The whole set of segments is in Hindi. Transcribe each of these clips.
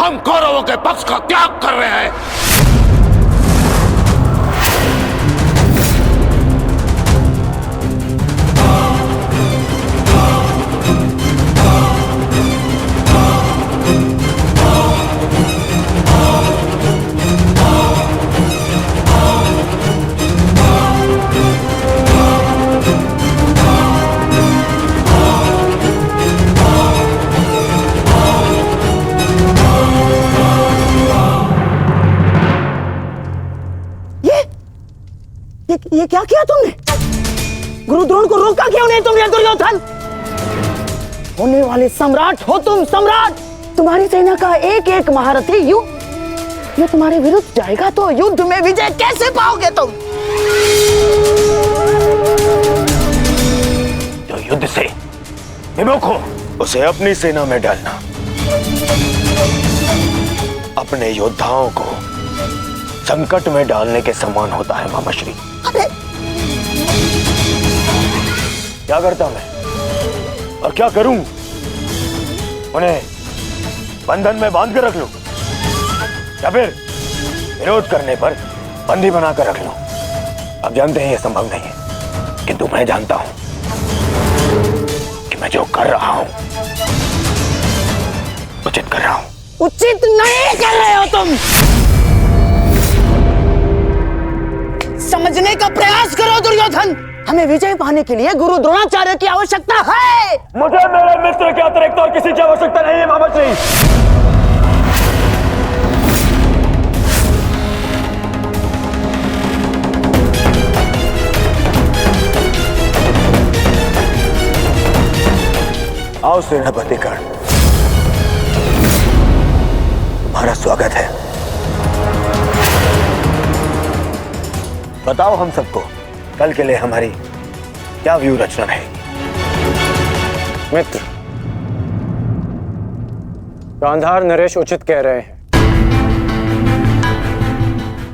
हम कौरवों के पक्ष का त्याग कर रहे हैं। ये क्या किया तुमने? गुरु द्रोण को रोका क्यों नहीं तुमने दुर्योधन? होने वाले सम्राट हो तुम, सम्राट। तुम्हारी सेना का एक एक महारथी ये तुम्हारे विरुद्ध जाएगा तो युद्ध में विजय कैसे पाओगे तुम? जो युद्ध से विमुख हो उसे अपनी सेना में डालना अपने योद्धाओं को संकट में डालने के समान होता है मामाश्री। अरे क्या करता मैं और क्या करूं? उन्हें बंधन में बांध कर रख लूं या फिर विरोध करने पर बंदी बनाकर रख लूं? अब जानते हैं यह संभव नहीं है, किंतु मैं जानता हूं कि मैं जो कर रहा हूं उचित कर रहा हूं। उचित नहीं कर रहे हो तुम। समझने का प्रयास करो दुर्योधन। हमें विजय पाने के लिए गुरु द्रोणाचार्य की आवश्यकता है। मुझे मेरे मित्र के अतिरिक्त और किसी की आवश्यकता नहीं है मामाश्री। आओ सेनापति कर्ण, तुम्हारा स्वागत है। बताओ हम सबको कल के लिए हमारी क्या व्यू रचना रहेगी? मित्र, गांधार नरेश उचित कह रहे हैं।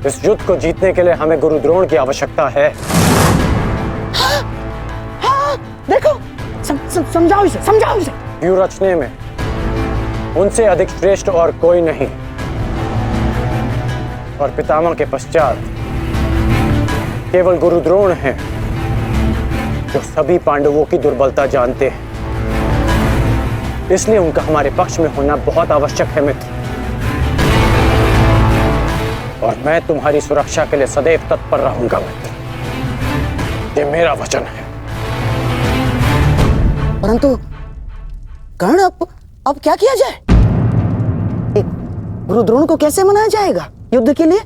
इस युद्ध को जीतने के लिए हमें गुरु द्रोण की आवश्यकता है। हाँ, देखो समझाओ इसे, समझाओ इसे। व्यू रचने में उनसे अधिक श्रेष्ठ और कोई नहीं, और पितामह के पश्चात केवल गुरु द्रोण हैं जो सभी पांडवों की दुर्बलता जानते हैं। इसलिए उनका हमारे पक्ष में होना बहुत आवश्यक है मित्र। और मैं तुम्हारी सुरक्षा के लिए सदैव तत्पर रहूंगा मित्र, ये मेरा वचन है। परंतु कर्ण, अब क्या किया जाए? गुरु द्रोण को कैसे मनाया जाएगा युद्ध के लिए?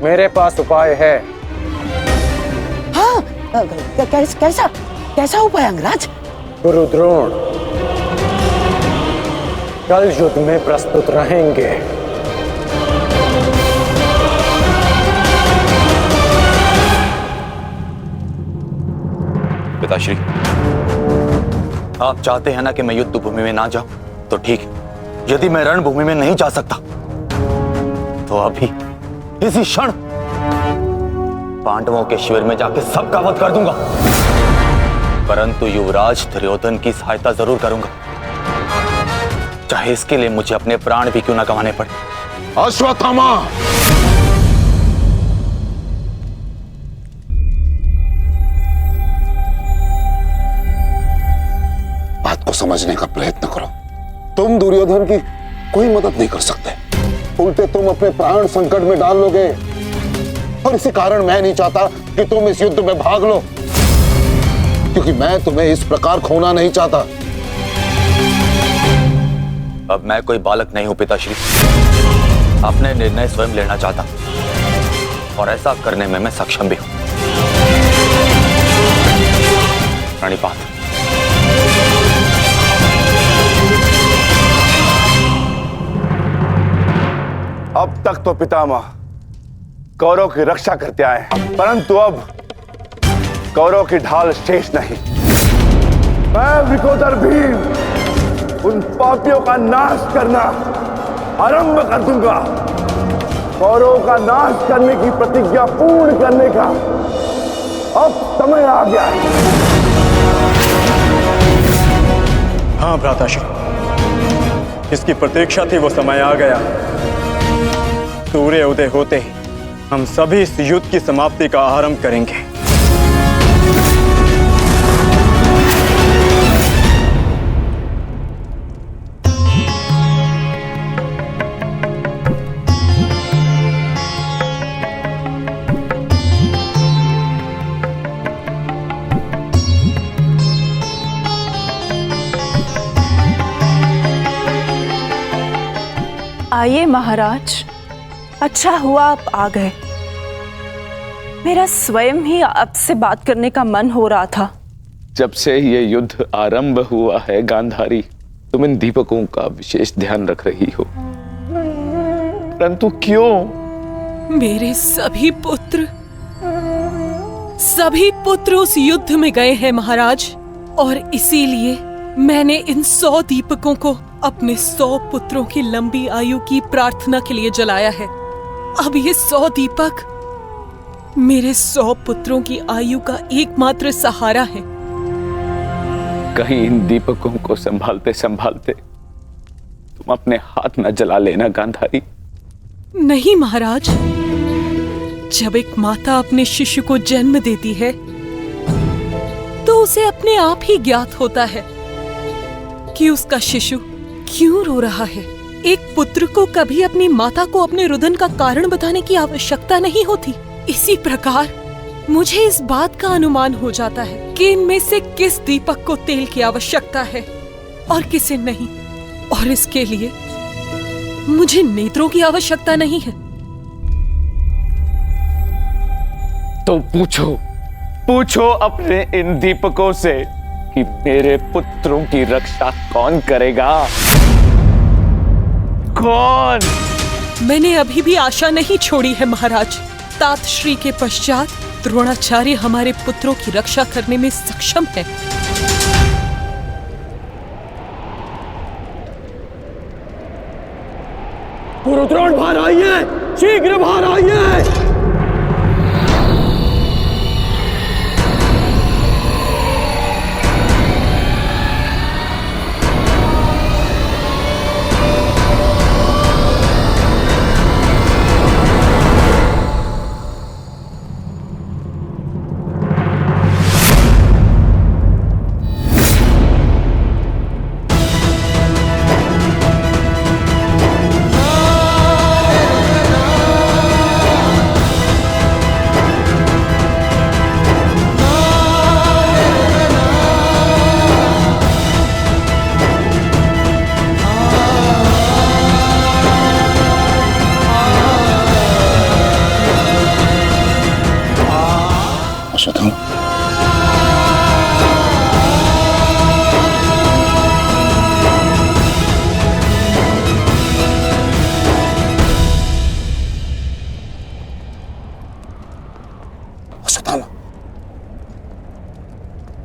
मेरे पास उपाय है। हाँ, कैसा उपाय अंगराज? गुरु द्रोण कल युद्ध में प्रस्तुत रहेंगे। पिताश्री, आप चाहते हैं ना कि मैं युद्ध भूमि में ना जाऊं, तो ठीक। यदि मैं रणभूमि में नहीं जा सकता तो अभी इसी क्षण पांडवों के शिविर में जाकर सबका वध कर दूंगा। परंतु युवराज दुर्योधन की सहायता जरूर करूंगा, चाहे इसके लिए मुझे अपने प्राण भी क्यों ना गंवाने पड़े। अश्वत्थामा, बात को समझने का प्रयत्न करो। तुम दुर्योधन की कोई मदद नहीं कर सकते, उल्टे तुम अपने प्राण संकट में डाल लोगे। और इसी कारण मैं नहीं चाहता कि तुम इस युद्ध में भाग लो, क्योंकि मैं तुम्हें इस प्रकार खोना नहीं चाहता। अब मैं कोई बालक नहीं हूं पिताश्री, अपने निर्णय स्वयं लेना चाहता और ऐसा करने में मैं सक्षम भी हूं। प्रणिपात। अब तक तो पितामह कौरव की रक्षा करते आए हैं, परंतु अब कौरव की ढाल शेष नहीं। मैं विकोदर भीम उन पापियों का नाश करना आरंभ कर दूंगा। कौरव का नाश करने की प्रतिज्ञा पूर्ण करने का अब समय आ गया है। हाँ भ्राताश्री, जिसकी प्रतीक्षा थी वो समय आ गया। सूर्य उदय होते ही हम सभी इस युद्ध की समाप्ति का आरंभ करेंगे। आइए महाराज, अच्छा हुआ आप आ गए। मेरा स्वयं ही आपसे बात करने का मन हो रहा था। जब से ये युद्ध आरंभ हुआ है गांधारी, तुम इन दीपकों का विशेष ध्यान रख रही हो, परंतु क्यों? मेरे सभी पुत्र उस युद्ध में गए हैं महाराज, और इसीलिए मैंने इन 100 दीपकों को अपने 100 पुत्रों की लंबी आयु की प्रार्थना के लिए जलाया है। अब ये 100 दीपक मेरे 100 पुत्रों की आयु का एकमात्र सहारा है। कहीं इन दीपकों को संभालते संभालते तुम अपने हाथ न जला लेना गांधारी। नहीं महाराज, जब एक माता अपने शिशु को जन्म देती है तो उसे अपने आप ही ज्ञात होता है कि उसका शिशु क्यों रो रहा है। एक पुत्र को कभी अपनी माता को अपने रुदन का कारण बताने की आवश्यकता नहीं होती। इसी प्रकार मुझे इस बात का अनुमान हो जाता है कि इनमें से किस दीपक को तेल की आवश्यकता है और किसे नहीं, और इसके लिए मुझे नेत्रों की आवश्यकता नहीं है। तो पूछो अपने इन दीपकों से कि मेरे पुत्रों की रक्षा कौन करेगा? कौन? मैंने अभी भी आशा नहीं छोड़ी है महाराज। तात श्री के पश्चात द्रोणाचार्य हमारे पुत्रों की रक्षा करने में सक्षम है। गुरुद्रोण बाहर आइए, शीघ्र बाहर आइए।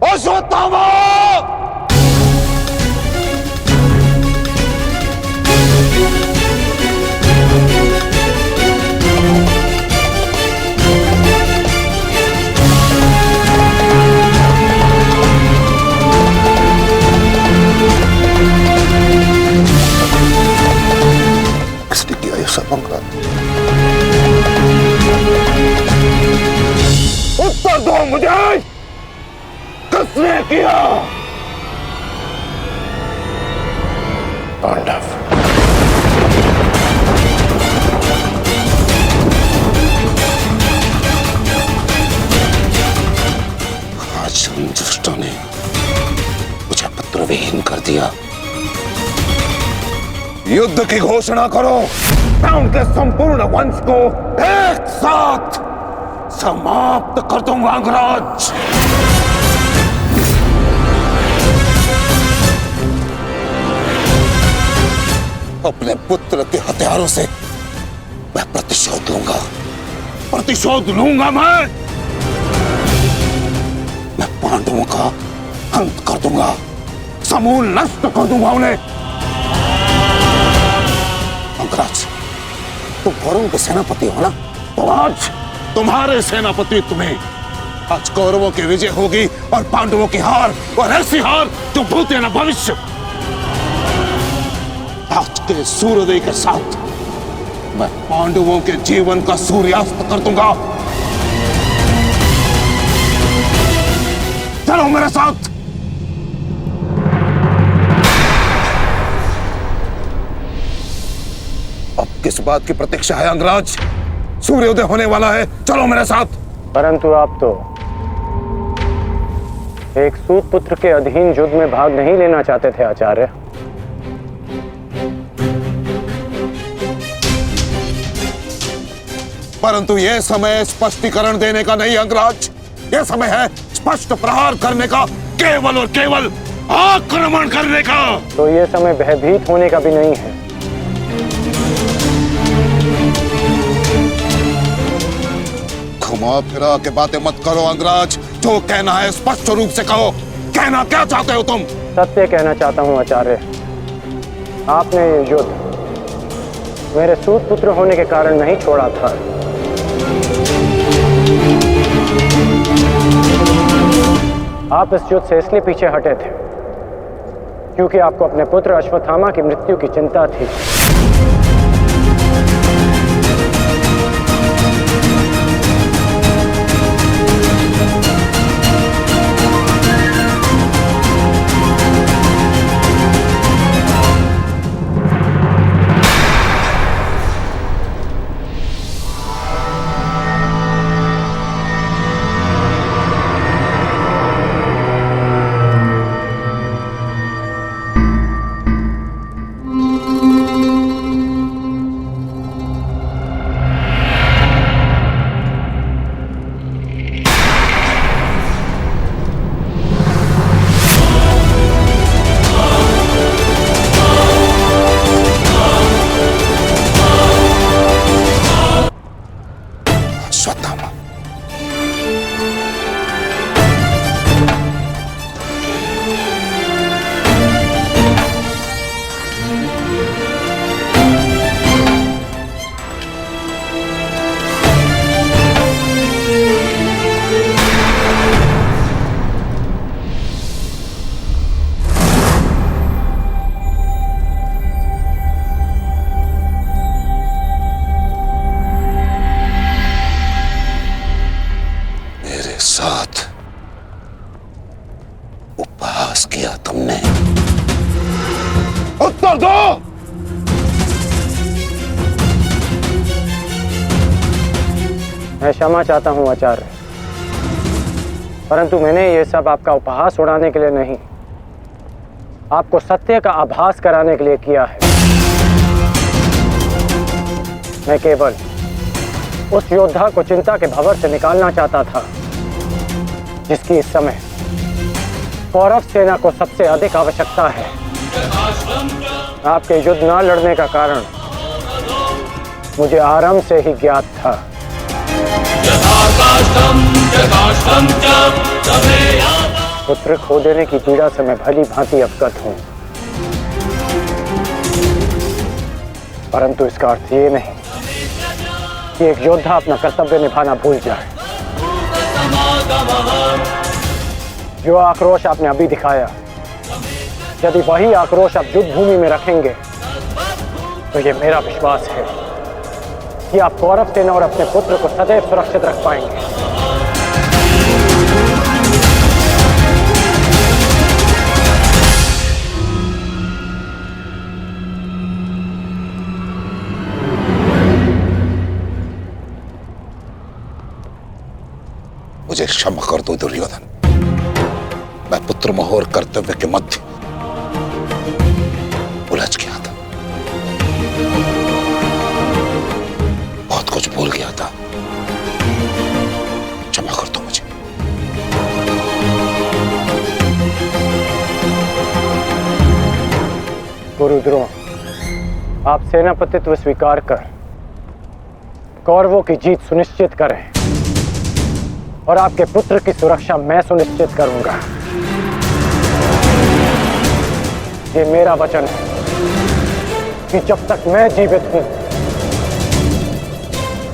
अश्वत्थामा! किसने किया ये सब मंगल? उत्तर दो मुझे! किसने किया? पांडव। आज उन दुष्टों ने मुझे पुत्रविहीन कर दिया। युद्ध की घोषणा करो। मैं उनके संपूर्ण वंश को एक साथ समाप्त कर दूंगा अंगराज। अपने पुत्र के हथियारों से मैं प्रतिशोध लूंगा। मैं पांडवों का अंत कर दूंगा, समूल नष्ट कर दूंगा उन्हें। अंगराज, तुम कौरवों के सेनापति हो ना? तो आज तुम्हारे सेनापति तुम्हें आज कौरवों की विजय होगी और पांडवों की हार, और ऐसी हार जो भूत या न भविष्य आज के सूर्योदय के साथ मैं पांडवों के जीवन का सूर्यास्त कर दूंगा। चलो मेरे साथ। अब किस बात की प्रतीक्षा है अंगराज? सूर्योदय होने वाला है, चलो मेरे साथ। परंतु आप तो एक सूत पुत्र के अधीन युद्ध में भाग नहीं लेना चाहते थे आचार्य। परंतु यह समय स्पष्टीकरण देने का नहीं अंगराज, यह समय है स्पष्ट प्रहार करने का, केवल और केवल आक्रमण करने का। तो यह समय भयभीत होने का भी नहीं है। घुमा फिरा के बातें मत करो अंगराज, जो कहना है स्पष्ट रूप से कहो। कहना क्या चाहते हो तुम? सत्य कहना चाहता हूं आचार्य। आपने ये युद्ध मेरे सूत पुत्र होने के कारण नहीं छोड़ा था। आप इस युद्ध से इसलिए पीछे हटे थे क्योंकि आपको अपने पुत्र अश्वत्थामा की मृत्यु की चिंता थी। उपहास किया तुमने। उत्तर दो। मैं क्षमा चाहता हूं आचार्य, परंतु मैंने ये सब आपका उपहास उड़ाने के लिए नहीं, आपको सत्य का आभास कराने के लिए किया है। मैं केवल उस योद्धा को चिंता के भंवर से निकालना चाहता था जिसकी इस समय कौरव सेना को सबसे अधिक आवश्यकता है। आपके युद्ध न लड़ने का कारण मुझे आरंभ से ही ज्ञात था। पुत्र खो देने की पीड़ा से मैं भली भांति अवगत हूं, परंतु इसका अर्थ ये नहीं कि एक योद्धा अपना कर्तव्य निभाना भूल जाए। जो आक्रोश आपने अभी दिखाया, यदि वही आक्रोश आप युद्ध भूमि में रखेंगे तो ये मेरा विश्वास है कि आप कौरव सेना और अपने पुत्र को सदैव सुरक्षित रख पाएंगे। मुझे क्षमा कर दो दुर्योधन, मैं पुत्र मोह और कर्तव्य के मध्य उलझ गया था, बहुत कुछ भूल गया था। क्षमा कर दो मुझे। गुरु द्रोण, आप सेनापतित्व स्वीकार कर कौरवों की जीत सुनिश्चित करें और आपके पुत्र की सुरक्षा मैं सुनिश्चित करूंगा। ये मेरा वचन है कि जब तक मैं जीवित हूं,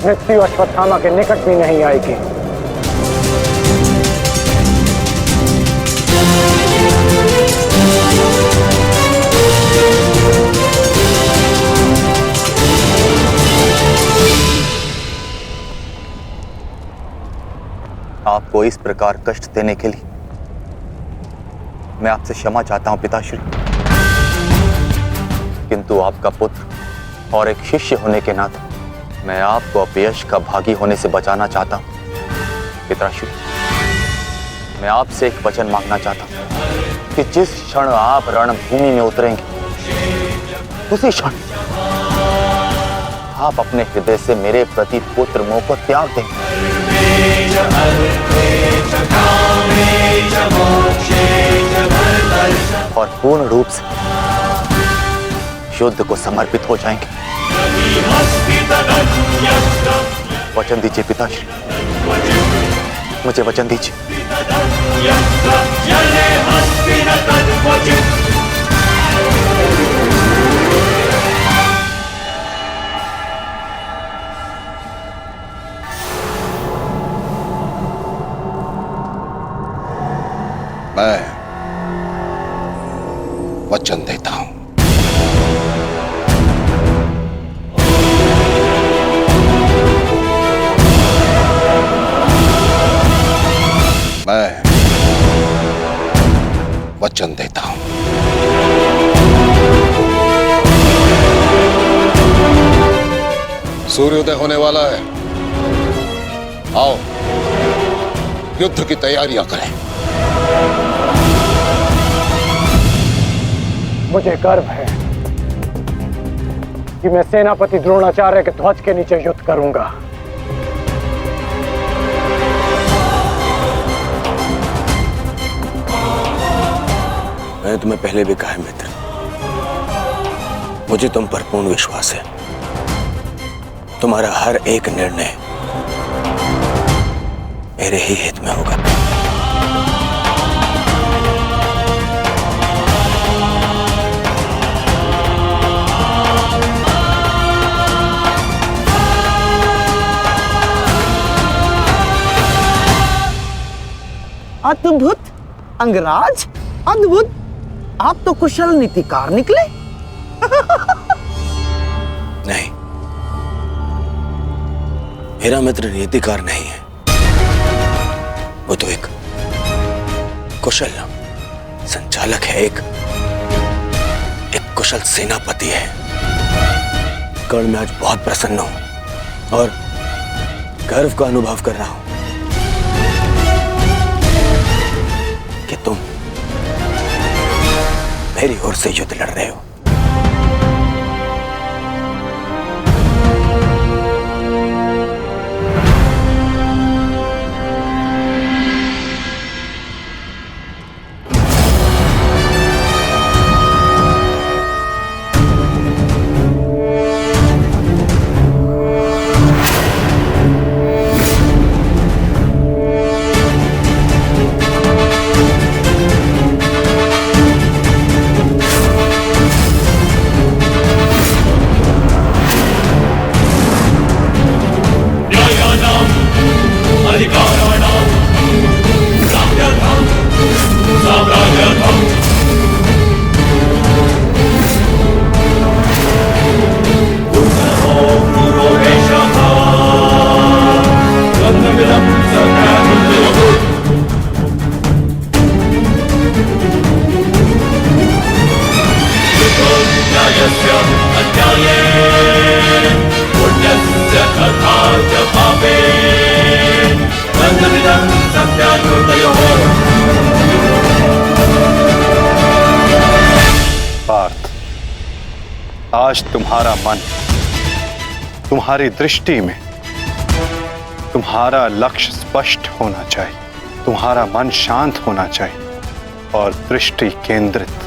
मृत्यु अश्वत्थामा के निकट भी नहीं आएगी। को इस प्रकार कष्ट देने के लिए मैं आपसे क्षमा चाहता हूं पिताश्री, किंतु आपका पुत्र और एक शिष्य होने के नाते मैं आपको अपयश का भागी होने से बचाना चाहता हूं। पिताश्री, मैं आपसे एक वचन मांगना चाहता हूं कि जिस क्षण आप रणभूमि में उतरेंगे उसी क्षण आप अपने हृदय से मेरे प्रति पुत्र मोह को त्याग देंगे और पूर्ण रूप से युद्ध को समर्पित हो जाएंगे। वचन दीजिए पिताश्री, मुझे वचन दीजिए। मैं वचन देता हूं, मैं वचन देता हूं। सूर्योदय होने वाला है, आओ युद्ध की तैयारियां करें। मुझे गर्व है कि मैं सेनापति द्रोणाचार्य के ध्वज के नीचे युद्ध करूंगा। मैंने तुम्हें पहले भी कहा है मित्र, मुझे तुम पर पूर्ण विश्वास है। तुम्हारा हर एक निर्णय मेरे ही हित में होगा। अद्भुत अंगराज, अद्भुत! आप तो कुशल नीतिकार निकले। नहीं, मेरा मित्र नीतिकार नहीं है, वो तो एक कुशल संचालक है, एक कुशल सेनापति है। कर्ण, मैं आज बहुत प्रसन्न हूं और गर्व का अनुभव कर रहा हूं कि तुम मेरी ओर से युद्ध लड़ रहे हो। पार्थ, आज तुम्हारा मन, तुम्हारी दृष्टि में तुम्हारा लक्ष्य स्पष्ट होना चाहिए, तुम्हारा मन शांत होना चाहिए और दृष्टि केंद्रित।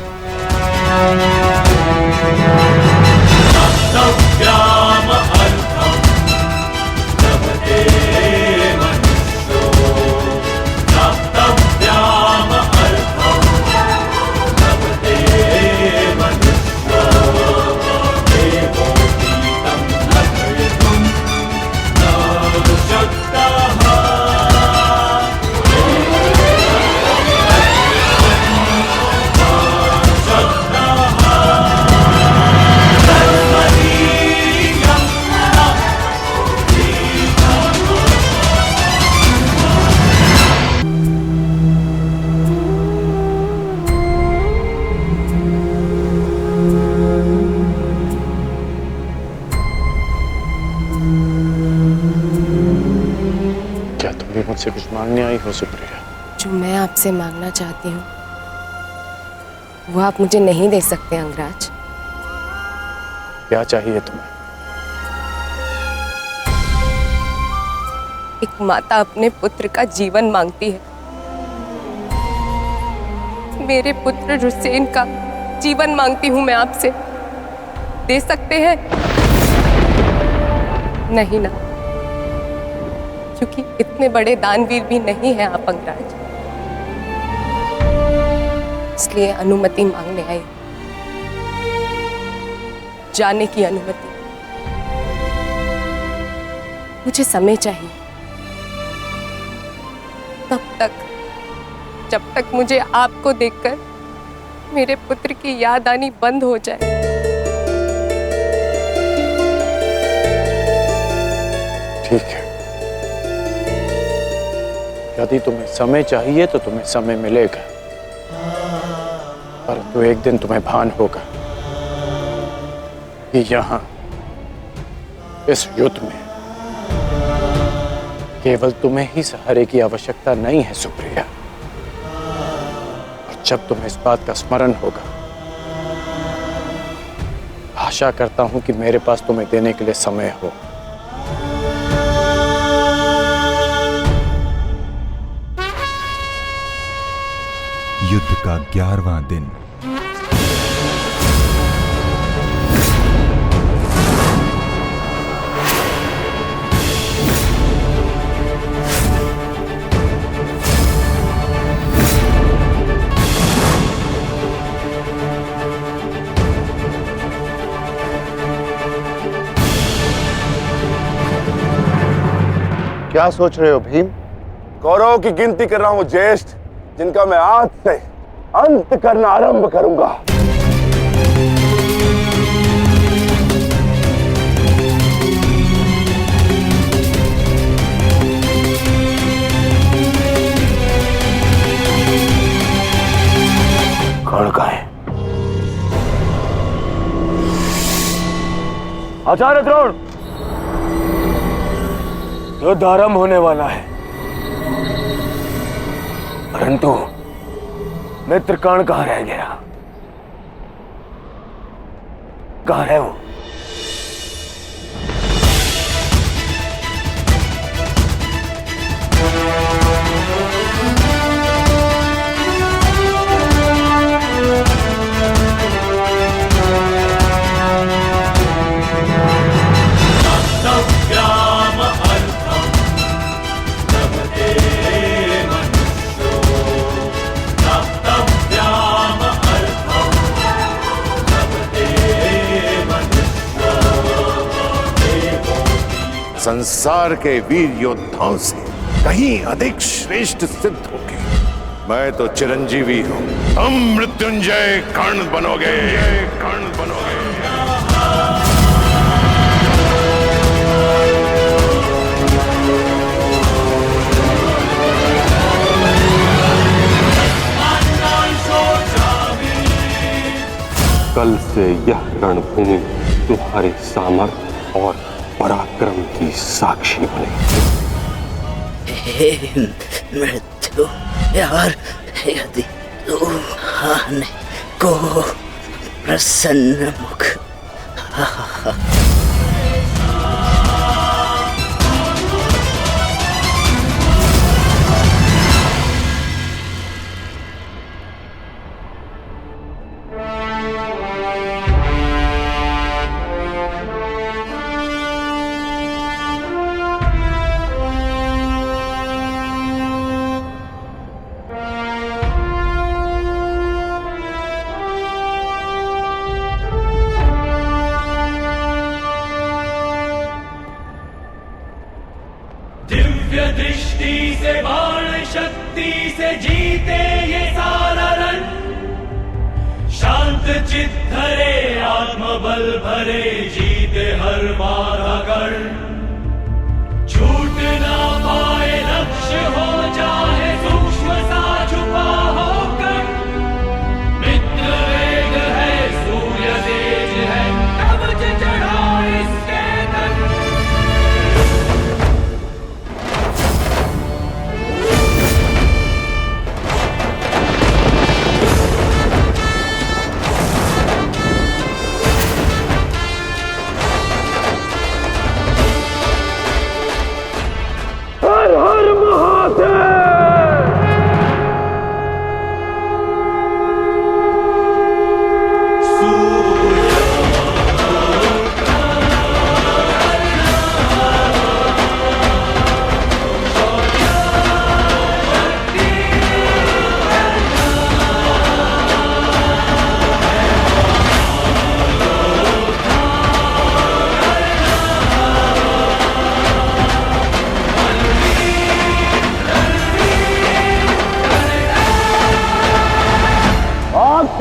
मुझसे कुछ मांगने आई हो सुप्रिया? जो मैं आपसे मांगना चाहती हूँ वो आप मुझे नहीं दे सकते अंगराज। क्या चाहिए तुम्हें? एक माता अपने पुत्र का जीवन मांगती है। मेरे पुत्र हुसैन का जीवन मांगती हूं मैं आपसे। दे सकते हैं? नहीं ना, क्योंकि इतने बड़े दानवीर भी नहीं हैं आप अंगराज, इसलिए अनुमति मांगने आई, जाने की अनुमति। मुझे समय चाहिए, तब तक जब तक मुझे आपको देखकर मेरे पुत्र की याद आनी बंद हो जाए। ठीक है, यदि तुम्हें समय चाहिए तो तुम्हें समय मिलेगा, परंतु एक दिन तुम्हें भान होगा कि यहाँ इस युद्ध में केवल तुम्हें ही सहारे की आवश्यकता नहीं है सुप्रिया। और जब तुम्हें इस बात का स्मरण होगा, आशा करता हूं कि मेरे पास तुम्हें देने के लिए समय हो। युद्ध का 11वां दिन। क्या सोच रहे हो भीम? कौरवों की गिनती कर रहा हूं, ज्येष्ठ, जिनका मैं आज से अंत करना आरंभ करूंगा। कौन का है? आचार्य द्रोण, युद्ध आरंभ होने वाला है, परंतु मित्र कर्ण कहाँ रह गया? कहाँ है वो? संसार के वीर योद्धाओं से कहीं अधिक श्रेष्ठ सिद्ध होगे। मैं तो चिरंजीवी हूं, तुम मृत्युंजय कर्ण बनोगे। कर्ण बनोगे। कल से यह रणभूमि तुम्हारे सामर्थ्य और पराक्रम की साक्षी बनेगी। मृत्यु यार, यदि तू आने को प्रसन्न मुख दृष्टि से बाण शक्ति से जीते ये सारा रण, शांत चित धरे आत्मबल भरे जीते हर बाधा गढ़, छूट ना पाए लक्ष्य हो चाहे सूक्ष्म सा छुपा होकर, मित्र वेग है सूर्य तेज है कवच चढ़ा इसके तन।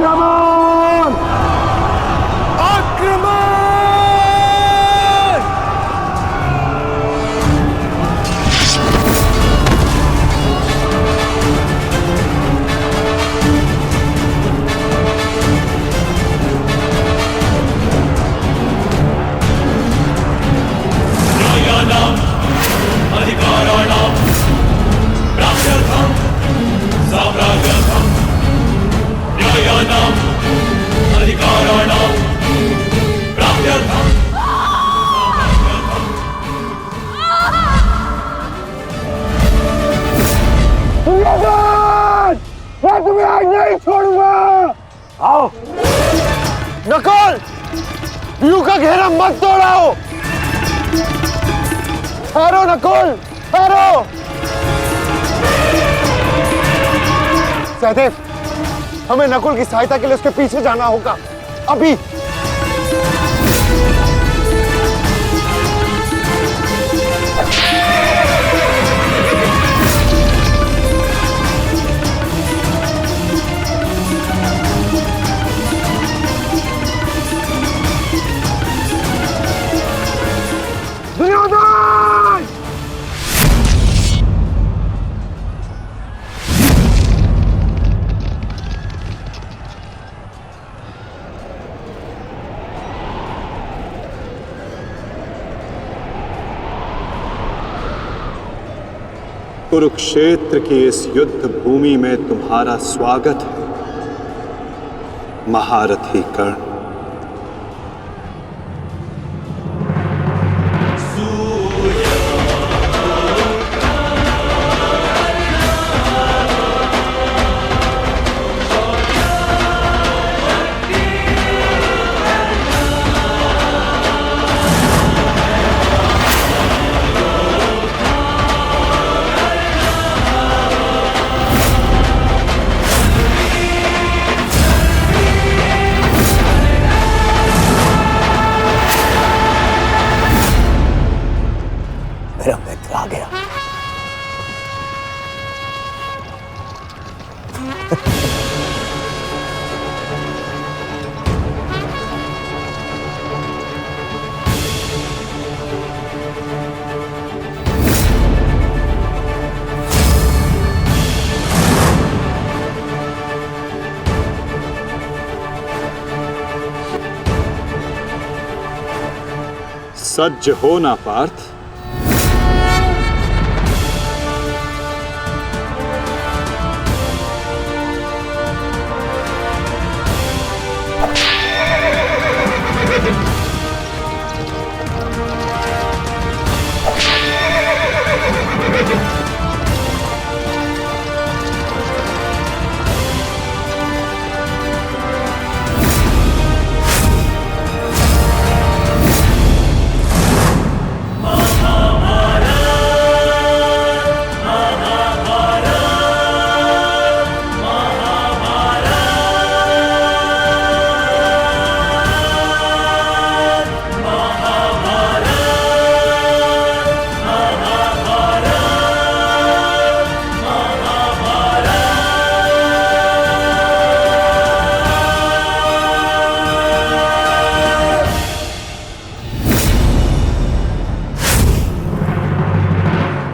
आक्रमण! आक्रमण! न्यायानाम् अधिकाराणां प्राप्त्यर्थं साम्राज्यर्थं न्यायानाम् अधिकाराणां प्राप्त्यर्थं मैं तुम्हें आज नहीं छोड़ूंगा। आओ नकुल, व्यू का घेरा मत तोड़ाओ। ठहरो नकुल, ठहरो। सहदेव, हमें नकुल की सहायता के लिए उसके पीछे जाना होगा अभी। दुर्योधन! कुरुक्षेत्र की इस युद्ध भूमि में तुम्हारा स्वागत है, महारथी कर्ण। मेरा मित्र आ गया। सज्ज हो ना पार्थ।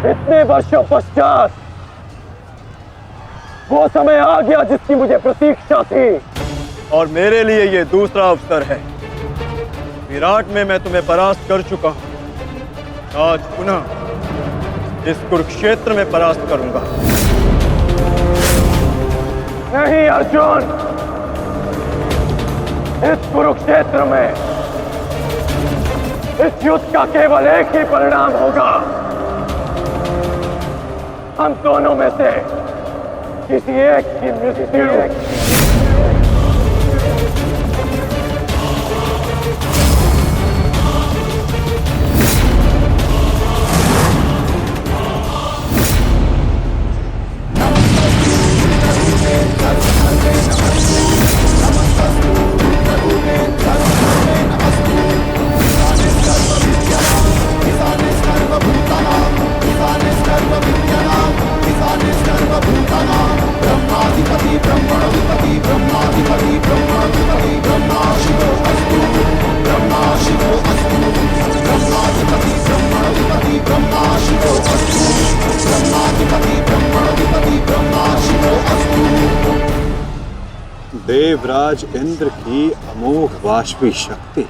इतने वर्षों पश्चात वो समय आ गया जिसकी मुझे प्रतीक्षा थी, और मेरे लिए ये दूसरा अवसर है। विराट में मैं तुम्हें परास्त कर चुका हूं, आज पुनः इस कुरुक्षेत्र में परास्त करूंगा। नहीं अर्जुन, इस कुरुक्षेत्र में इस युद्ध का केवल एक ही परिणाम होगा। हम दोनों में से किसी एक की मृत्यु। ब्रह्माधिपति ब्रह्मण देवराज इंद्र की अमोघ वाष्पी शक्ति।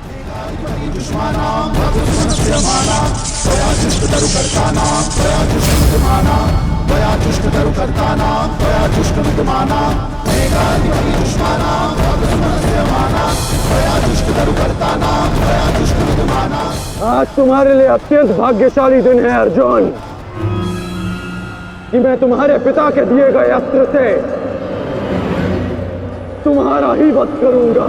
आज तुम्हारे लिए अत्यंत भाग्यशाली दिन है अर्जुन, कि मैं तुम्हारे पिता के दिए गए अस्त्र से तुम्हारा ही वध करूंगा।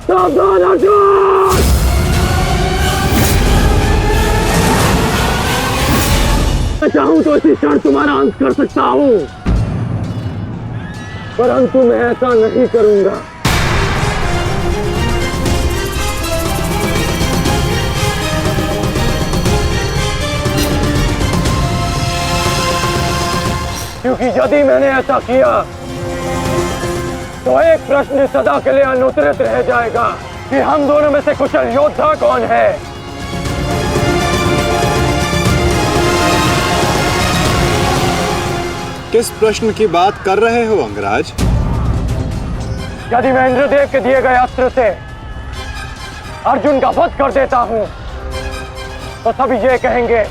सावधान अर्जुन! मैं चाहूं तो इसी क्षण तुम्हारा अंत कर सकता हूं, परंतु मैं ऐसा नहीं करूंगा। क्योंकि यदि मैंने ऐसा किया तो एक प्रश्न सदा के लिए अनुत्तरित रह जाएगा कि हम दोनों में से कुशल योद्धा कौन है। किस प्रश्न की बात कर रहे हो अंगराज? यदि मैं इंद्रदेव के दिए गए अस्त्र से अर्जुन का वध कर देता हूं तो सभी ये कहेंगे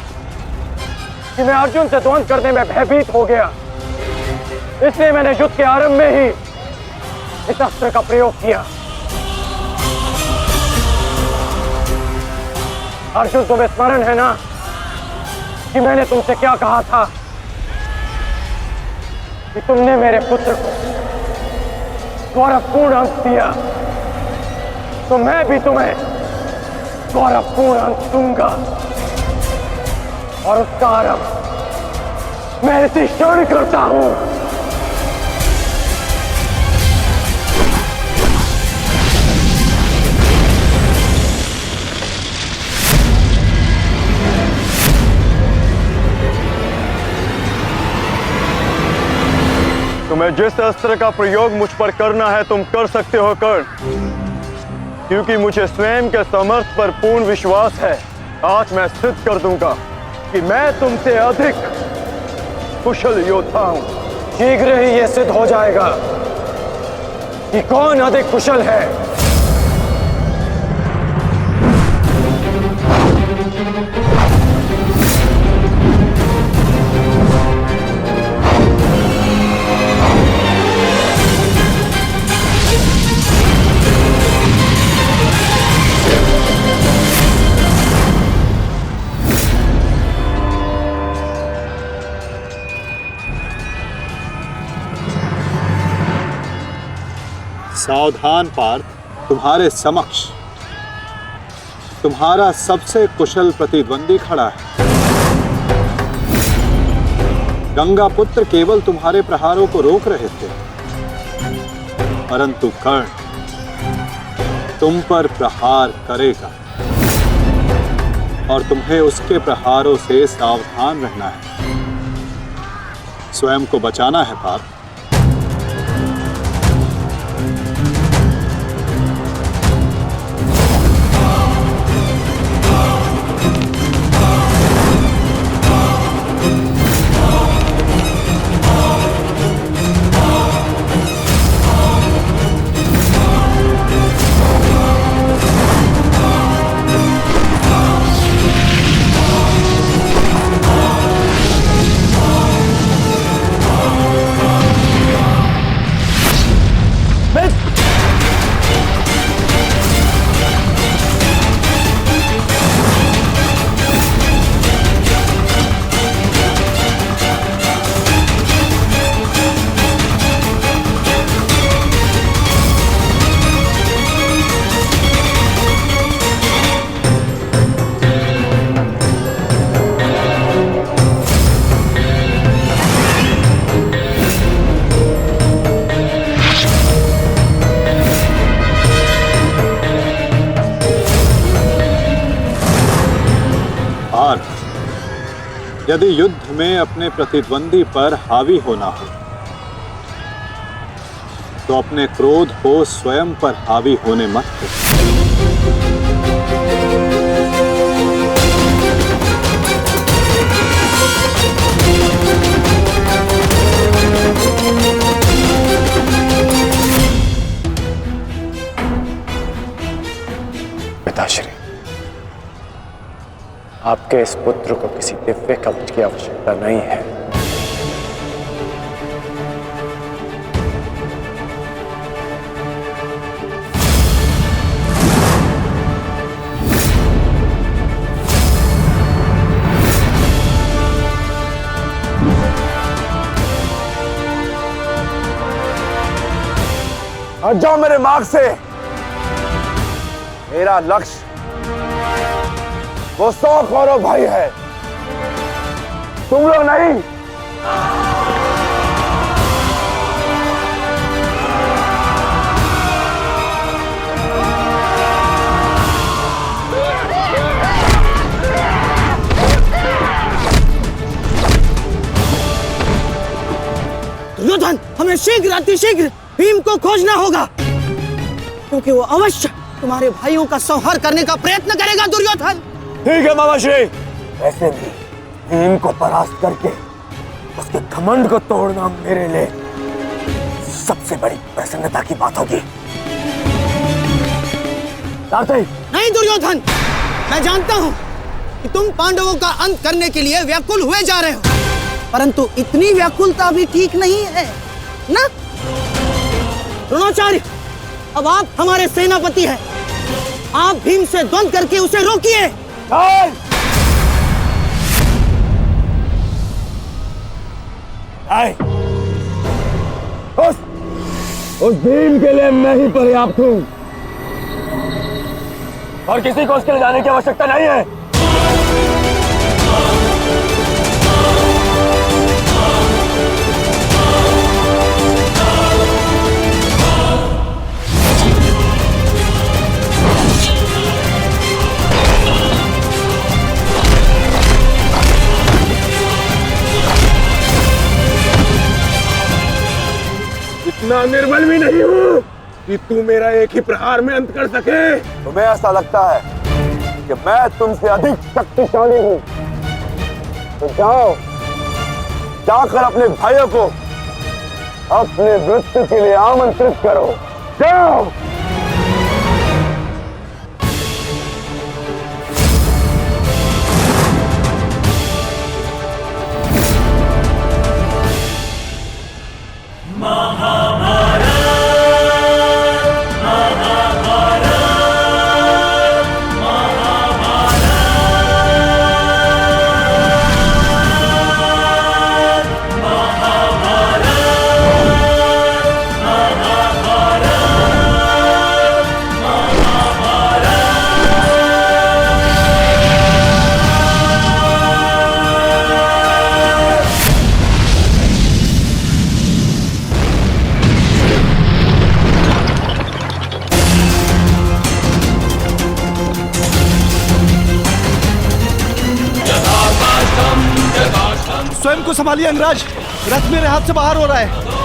कि मैं अर्जुन से द्वंद्व करने में भयभीत हो गया, इसलिए मैंने युद्ध के आरंभ में ही इस अस्त्र का प्रयोग किया। अर्जुन, तुम्हें स्मरण है ना कि मैंने तुमसे क्या कहा था कि तुमने मेरे पुत्र को गौरवपूर्ण अंत दिया, तो मैं भी तुम्हें गौरवपूर्ण अंत दूंगा, और उसका आरंभ मैं इसी क्षण करता हूं। तुम्हें जिस अस्त्र का प्रयोग मुझ पर करना है तुम कर सकते हो कर्ण, क्योंकि मुझे स्वयं के समर्थ पर पूर्ण विश्वास है। आज मैं सिद्ध कर दूंगा कि मैं तुमसे अधिक कुशल योद्धा हूं। शीघ्र ही यह सिद्ध हो जाएगा कि कौन अधिक कुशल है। सावधान पार्थ, तुम्हारे समक्ष तुम्हारा सबसे कुशल प्रतिद्वंदी खड़ा है। गंगा पुत्र केवल तुम्हारे प्रहारों को रोक रहे थे, परंतु कर्ण तुम पर प्रहार करेगा और तुम्हें उसके प्रहारों से सावधान रहना है। स्वयं को बचाना है पार्थ। यदि युद्ध में अपने प्रतिद्वंदी पर हावी होना हो तो अपने क्रोध को स्वयं पर हावी होने मत दो। आपके इस पुत्र को किसी दिव्य कवच की आवश्यकता नहीं है। हट जाओ मेरे मार्ग से। मेरा लक्ष्य वो 100 कौरव भाई है, तुम लोग नहीं। दुर्योधन, हमें शीघ्र अतिशीघ्र भीम को खोजना होगा, क्योंकि वो अवश्य तुम्हारे भाइयों का संहार करने का प्रयत्न करेगा। दुर्योधन, ठीक है मामा श्री। वैसे भी भीम को परास्त करके उसके घमंड को तोड़ना मेरे लिए सबसे बड़ी प्रसन्नता की बात होगी। नहीं दुर्योधन, मैं जानता हूं कि तुम पांडवों का अंत करने के लिए व्याकुल हुए जा रहे हो, परंतु इतनी व्याकुलता भी ठीक नहीं है ना? द्रोणाचार्य, अब आप हमारे सेनापति हैं, आप भीम से द्वंद्व करके उसे रोकिए। उस भीम के लिए मैं ही पर्याप्त हूं और किसी को उसके लिए जाने की आवश्यकता नहीं है। इतना निर्बल भी नहीं हूं कि तू मेरा एक ही प्रहार में अंत कर सके। तुम्हें ऐसा लगता है कि मैं तुमसे अधिक शक्तिशाली हूं, तो जाओ, जाकर अपने भाइयों को अपने मृत्यु के लिए आमंत्रित करो। जाओ। स्वयं को संभालिए अंगराज, रथ मेरे हाथ से बाहर हो रहा है।